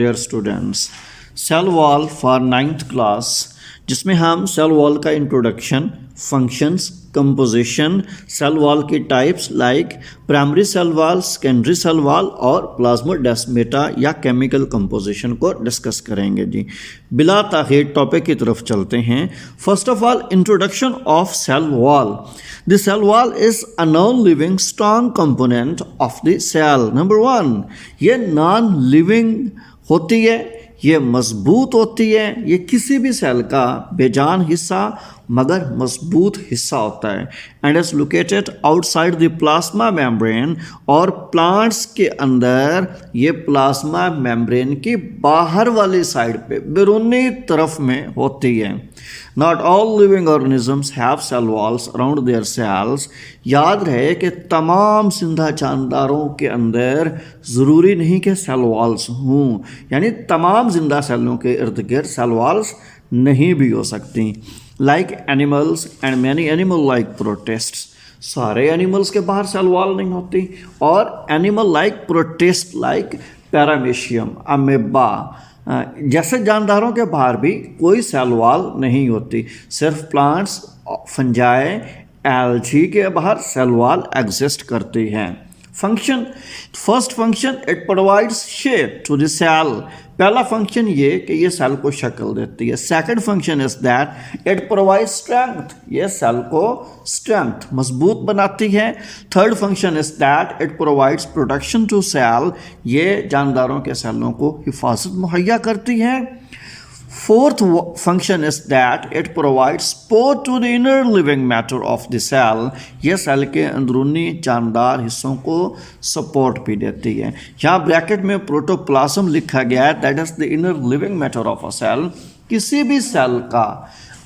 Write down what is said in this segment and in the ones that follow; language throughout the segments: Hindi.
Dear students, cell wall for 9th class, जिसमें हम सेल वॉल का introduction, functions, composition, cell wall की types like primary cell wall, secondary cell wall और प्लाज्मोडेस्माटा या केमिकल कंपोजिशन को डिस्कस करेंगे जी। बिला ताखीर टॉपिक की तरफ चलते हैं। First of all, introduction of cell wall. The cell wall is a non living strong component of the cell. Number 1, ये नॉन लिविंग होती है, ये मजबूत होती है, ये किसी भी सेल का बेजान हिस्सा मगर मजबूत हिस्सा होता है। And is located outside the plasma membrane, और प्लांट्स के अंदर ये प्लाज्मा मेम्ब्रेन की बाहर वाली साइड पे बैरूनी तरफ में होती है। Not all living organisms have cell walls around their cells. याद रहे कि तमाम जिंदा जानदारों के अंदर ज़रूरी नहीं कि सेल वॉल्स हों, यानी तमाम जिंदा सेलों के इर्द गिर्द सेल वॉल्स नहीं भी हो सकती। Like animals and many animal like प्रोटिस्ट्स, सारे एनिमल्स के बाहर सेल वॉल नहीं होती, और animal like protist like paramecium, amoeba जैसे जानदारों के बाहर भी कोई सेल वॉल नहीं होती। सिर्फ प्लांट्स, फंजाई, एल्गी के बाहर सेल वॉल एग्जिस्ट करती हैं। Function, first function, it provides shape to the cell. पहला फंक्शन ये कि ये सेल को शक्ल देती है। Second function is that it provides strength, ये सेल को स्ट्रेंथ, मजबूत बनाती है। Third function is that it provides protection to cell, ये जानदारों के सेलों को हिफाजत मुहैया करती है। Fourth function is that it provides support to the inner living matter of the cell. यह सेल के अंदरूनी जानदार हिस्सों को सपोर्ट भी देती है। यहाँ ब्रैकेट में प्रोटोप्लाज्म लिखा गया है, that is the inner living matter of a cell. किसी भी सेल का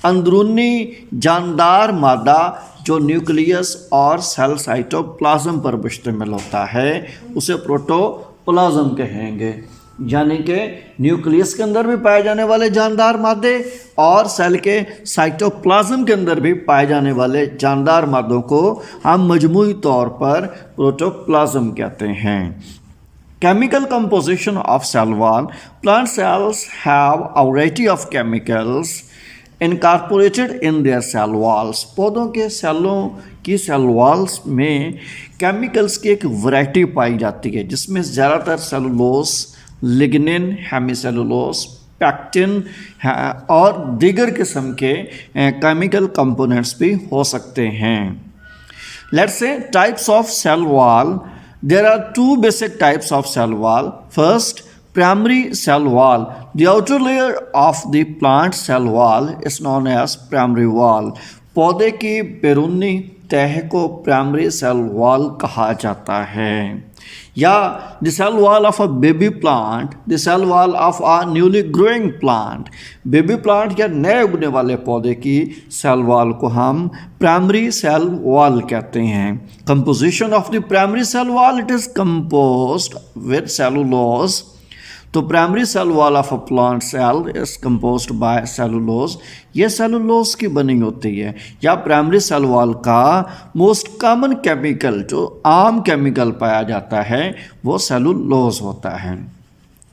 अंदरूनी जानदार मादा जो न्यूक्लियस और सेल साइटोप्लाज्म पर मुश्तमिल होता है उसे प्रोटोप्लाज्म कहेंगे। यानी कि न्यूक्लियस के अंदर भी पाए जाने वाले जानदार मादे और सेल के साइटोप्लाज्म के अंदर भी पाए जाने वाले जानदार मादों को हम मजमूई तौर पर प्रोटोप्लाज्म कहते हैं। Chemical composition of cell wall. Plant cells have a variety of chemicals incorporated in their cell walls. पौधों के सेलों की सेल वॉल्स में केमिकल्स की एक वैरायटी पाई जाती है, जिसमें ज़्यादातर सेलुलोज, लिग्निन, हेमीसेलुलोज, पैक्टिन और दीगर किस्म के केमिकल कंपोनेंट्स भी हो सकते हैं। Let's see types of cell wall. There are 2 basic types of cell wall. First, primary cell wall. The outer layer of the plant cell wall is known as primary wall. पौधे की बैरूनी तह को प्राइमरी सेल वॉल कहा जाता है। या the cell wall of a baby plant, the cell wall of a newly growing plant. Baby plant या नए उगने वाले पौधे की सेल वॉल को हम प्राइमरी सेल वॉल कहते हैं। Composition of the primary cell wall, it is composed with cellulose. तो primary cell wall of a plant cell is composed by cellulose, ये सेलुलोज की बनी होती है। या प्राइमरी सेल वॉल का मोस्ट कॉमन केमिकल, जो आम केमिकल पाया जाता है, वो सेलुलोज होता है।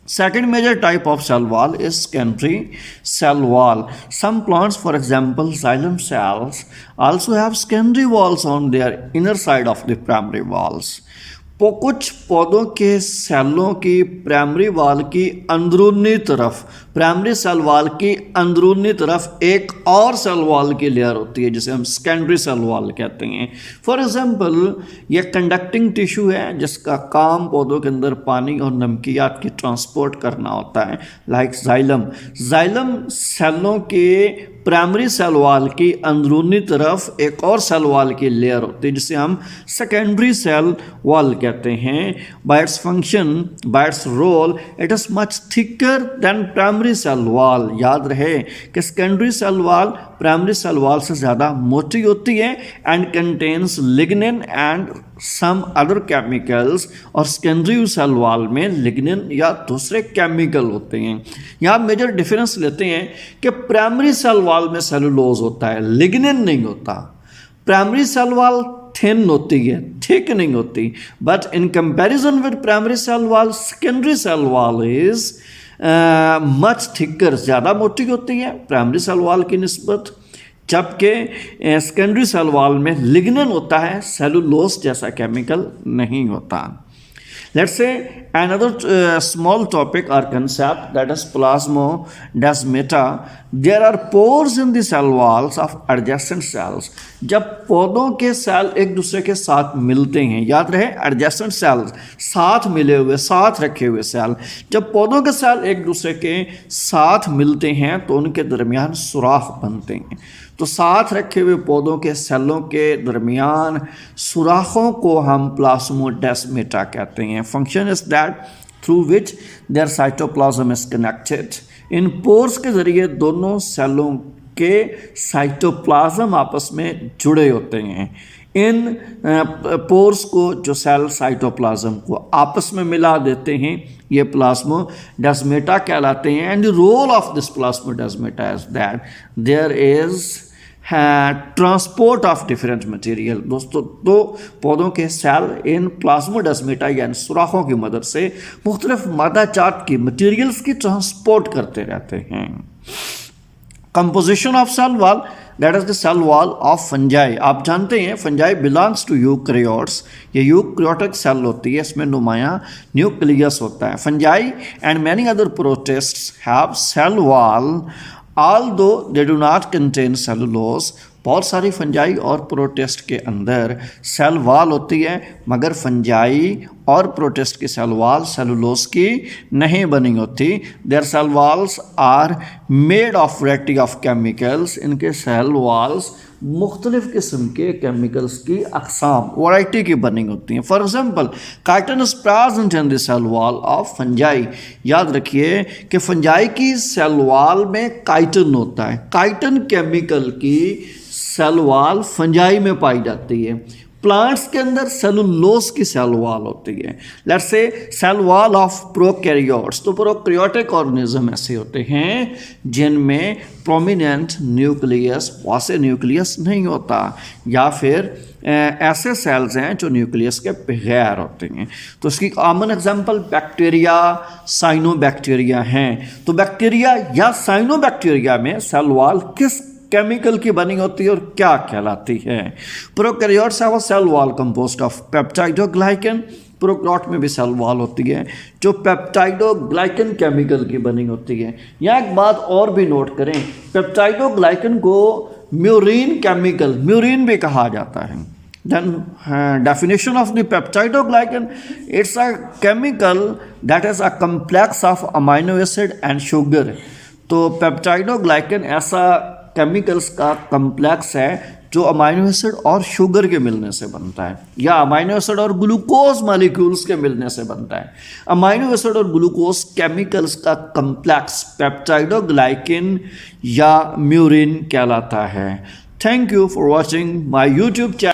Second major type of cell wall is secondary cell wall. Some plants, for example xylem cells, also have secondary walls on their inner side of the primary walls. कुछ पौधों के सेलों की प्राइमरी वॉल की अंदरूनी तरफ, प्राइमरी सेल वॉल की अंदरूनी तरफ एक और सेल वॉल की लेयर होती है, जिसे हम सेकेंडरी सेल वॉल कहते हैं। फॉर एग्जांपल, ये कंडक्टिंग टिश्यू है जिसका काम पौधों के अंदर पानी और नमकियात की ट्रांसपोर्ट करना होता है, लाइक जाइलम। जाइलम सेलों के प्राइमरी सेल वॉल की अंदरूनी तरफ एक और सेल वॉल की लेयर होती है, जिसे हम सेकेंडरी सेल वॉल कहते हैं। By its function, by its role, it is much thicker than primary cell wall. याद रहे कि secondary cell wall primary cell wall से ज़्यादा मोटी होती है and contains lignin and some other chemicals, और सेकेंडरी सेल वॉल में लिग्निन या दूसरे केमिकल होते हैं। यहाँ मेजर डिफरेंस लेते हैं कि प्राइमरी सेल वॉल में सेलुलोज होता है, लिग्निन नहीं होता। प्राइमरी सेल वॉल थिन होती है, थिक नहीं होती, but in comparison with primary cell wall, secondary cell wall is much thicker, ज़्यादा मोटी होती है प्राइमरी सेल वॉल की निस्बत, जबकि सेकेंडरी सेल वॉल में लिग्निन होता है, सेलुलोज जैसा केमिकल नहीं होता। Let's say another small topic or concept, that is plasmodesmata. There are pores in the cell walls of adjacent cells. जब पौधों के सेल एक दूसरे के साथ मिलते हैं, याद रहे adjacent cells, साथ मिले हुए, साथ रखे हुए सेल, जब पौधों के सेल एक दूसरे के साथ मिलते हैं तो उनके दरमियान सुराख बनते हैं। तो साथ रखे हुए पौधों के सेलों के दरमियान सुराखों को हम प्लाज्मोडेस्माटा कहते हैं। Function is that through which their cytoplasm is connected. इन पोर्स के ज़रिए दोनों सेलों के साइटोप्लाज्म आपस में जुड़े होते हैं। इन पोर्स को जो सेल साइटोप्लाज्म को आपस में मिला देते हैं, ये प्लाज्मोडेस्माटा कहलाते हैं। And the role of this plasmodesmata is that there is transport of different material. दोस्तों, तो पौधों के सेल इन प्लाज्मोडेस्माटा यानी सुराखों की मदद से मुख्तलिफ मादा जात की मटेरियल्स की ट्रांसपोर्ट करते रहते हैं। Composition of cell wall, that is the cell wall of fungi. आप जानते हैं फंजाई बिलोंग्स टू यूकैरियोट्स। ये यूकैरियोटिक सेल होती है, इसमें नुमाया न्यूक्लियस होता है। Fungi and many other protists have cell wall although they do not contain cellulose। बहुत सारी फंजाई और प्रोटिस्ट के अंदर सेल वॉल होती है, मगर फंजाई और प्रोटिस्ट की सेल वॉल सेलुलोज की नहीं बनी होती। Their cell walls are made of variety of chemicals. इनके सेल वॉल्स मुख्तलिफ़ किस्म के केमिकल्स की अक़साम, वैरायटी की बनी होती हैं। For example, chitin is present in the cell wall of fungi. याद रखिए कि फंजाई की सेल वॉल में काइटिन होता है। काइटिन केमिकल की सेल वॉल फंजाई में पाई जाती है। प्लांट्स के अंदर सेलुलोज की सेल वॉल होती है। Let's see cell wall of prokaryotes. तो प्रोकैरियोटिक ऑर्गेनिज्म ऐसे होते हैं जिनमें प्रोमिनेंट न्यूक्लियस, वासे न्यूक्लियस नहीं होता, या फिर ऐसे सेल्स हैं जो न्यूक्लियस के बगैर होते हैं। तो इसकी कॉमन एग्जांपल बैक्टीरिया, साइनोबैक्टीरिया हैं। तो बैक्टीरिया या साइनोबैक्टीरिया में सेल वॉल किस केमिकल की बनी होती है और क्या कहलाती है? Prokaryotes have a cell wall composed of peptidoglycan. Prokaryote में भी सेल वॉल होती है जो पेप्टाइडोग्लाइकन केमिकल की बनी होती है। यहाँ एक बात और भी नोट करें, पेप्टाइडोग्लाइकन को म्यूरिन केमिकल, म्यूरिन भी कहा जाता है। Then definition of the peptidoglycan, it's a chemical that is a complex of amino acid and sugar। तो पेप्टाइडोग्लाइकन ऐसा केमिकल्स का कम्प्लेक्स है जो अमाइनो एसिड और शुगर के मिलने से बनता है, या अमाइनो एसिड और ग्लूकोज मॉलिक्यूल्स के मिलने से बनता है। अमाइनो एसिड और ग्लूकोज केमिकल्स का कम्प्लेक्स पेप्टाइडोग्लाइकन या म्यूरिन कहलाता है। Thank you for watching my YouTube channel.